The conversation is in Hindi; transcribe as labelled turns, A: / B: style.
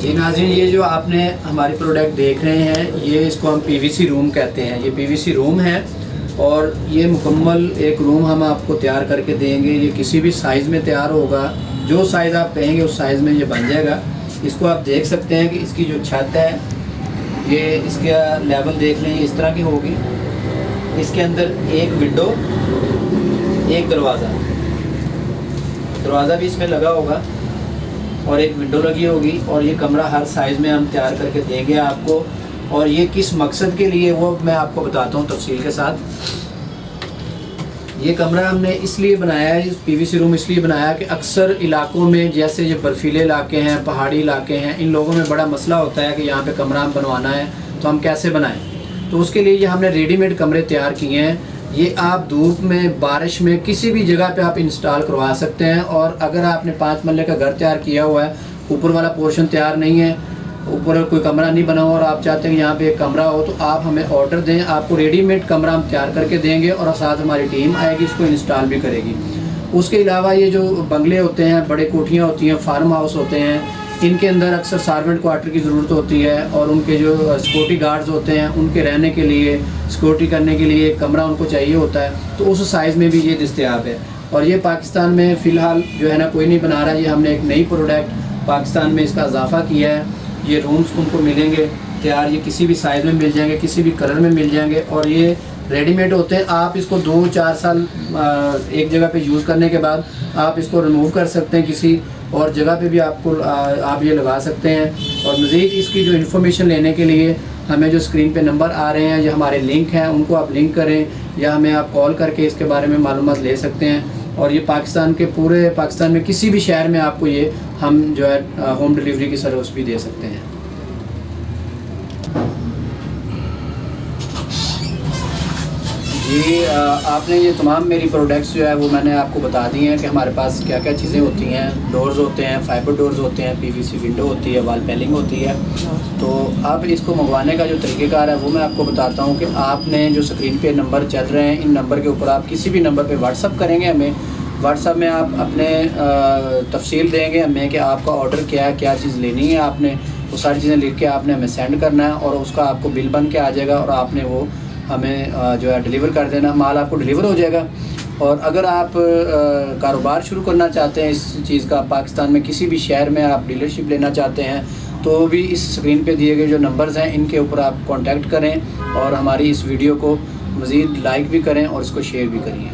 A: जी नाज़रीन, ये जो आपने हमारी प्रोडक्ट देख रहे हैं, ये इसको हम पीवीसी रूम कहते हैं। ये पीवीसी रूम है और ये मुकम्मल एक रूम हम आपको तैयार करके देंगे। ये किसी भी साइज़ में तैयार होगा, जो साइज़ आप कहेंगे उस साइज़ में ये बन जाएगा। इसको आप देख सकते हैं कि इसकी जो छत है, ये इसका लेवल देख लें, इस तरह की होगी। इसके अंदर एक विंडो, एक दरवाज़ा भी इसमें लगा होगा और एक विंडो लगी होगी। और ये कमरा हर साइज़ में हम तैयार करके देंगे आपको। और ये किस मकसद के लिए वो मैं आपको बताता हूँ तफसील के साथ। ये कमरा हमने इसलिए बनाया है, इस पीवीसी रूम इसलिए बनाया कि अक्सर इलाकों में, जैसे ये बर्फीले इलाके हैं, पहाड़ी इलाके हैं, इन लोगों में बड़ा मसला होता है कि यहाँ पे कमरा हम बनवाना है तो हम कैसे बनाएं। तो उसके लिए ये हमने रेडीमेड कमरे तैयार किए हैं। ये आप धूप में, बारिश में, किसी भी जगह पे आप इंस्टॉल करवा सकते हैं। और अगर आपने 5 मरले का घर तैयार किया हुआ है, ऊपर वाला पोर्शन तैयार नहीं है, ऊपर कोई कमरा नहीं बना हुआ और आप चाहते हैं कि यहाँ पे एक कमरा हो, तो आप हमें ऑर्डर दें, आपको रेडीमेड कमरा हम तैयार करके देंगे और साथ हमारी टीम आएगी, इसको इंस्टॉल भी करेगी। उसके अलावा ये जो बंगले होते हैं, बड़े कोठियाँ होती हैं, फार्म हाउस होते हैं, इनके अंदर अक्सर सर्वेंट क्वार्टर की ज़रूरत होती है और उनके जो सिक्योरिटी गार्ड्स होते हैं, उनके रहने के लिए, सिक्योरिटी करने के लिए कमरा उनको चाहिए होता है। तो उस साइज़ में भी ये दस्तयाब है। और ये पाकिस्तान में फ़िलहाल जो है ना कोई नहीं बना रहा है। ये हमने एक नई प्रोडक्ट पाकिस्तान में इसका इजाफा किया है। ये रूम्स उनको मिलेंगे तैयार, ये किसी भी साइज़ में मिल जाएंगे, किसी भी कलर में मिल जाएंगे और ये रेडीमेड होते हैं। आप इसको 2-4 साल एक जगह पे यूज़ करने के बाद आप इसको रिमूव कर सकते हैं, किसी और जगह पे भी आप ये लगा सकते हैं। और मज़ीद इसकी जो इन्फॉर्मेशन लेने के लिए हमें जो स्क्रीन पे नंबर आ रहे हैं, जो हमारे लिंक हैं, उनको आप लिंक करें या हमें आप कॉल करके इसके बारे में मालूमात ले सकते हैं। और ये पाकिस्तान के पूरे पाकिस्तान में किसी भी शहर में आपको ये हम जो है होम डिलीवरी की सर्विस भी दे सकते हैं। जी आपने ये तमाम मेरी प्रोडक्ट्स जो है वो मैंने आपको बता दी हैं कि हमारे पास क्या क्या चीज़ें होती हैं। डोर्स होते हैं, फाइबर डोर्स होते हैं, पीवीसी विंडो होती है, वॉल पैनलिंग होती है। तो अब इसको मंगवाने का जो तरीक़ेकार है वो मैं आपको बताता हूँ कि आपने जो स्क्रीन पे नंबर चल रहे हैं, इन नंबर के ऊपर आप किसी भी नंबर पे व्हाट्सअप करेंगे हमें। व्हाट्सअप में आप अपने तफसील देंगे हमें कि आपका ऑर्डर क्या है, क्या चीज़ लेनी है। आपने वो सारी चीज़ें लिख के आपने हमें सेंड करना है और उसका आपको बिल बन के आ जाएगा और आपने वो हमें जो है डिलीवर कर देना, माल आपको डिलीवर हो जाएगा। और अगर आप कारोबार शुरू करना चाहते हैं इस चीज़ का, पाकिस्तान में किसी भी शहर में आप डीलरशिप लेना चाहते हैं, तो भी इस स्क्रीन पे दिए गए जो नंबर्स हैं इनके ऊपर आप कांटेक्ट करें और हमारी इस वीडियो को मज़ीद लाइक भी करें और इसको शेयर भी करिए।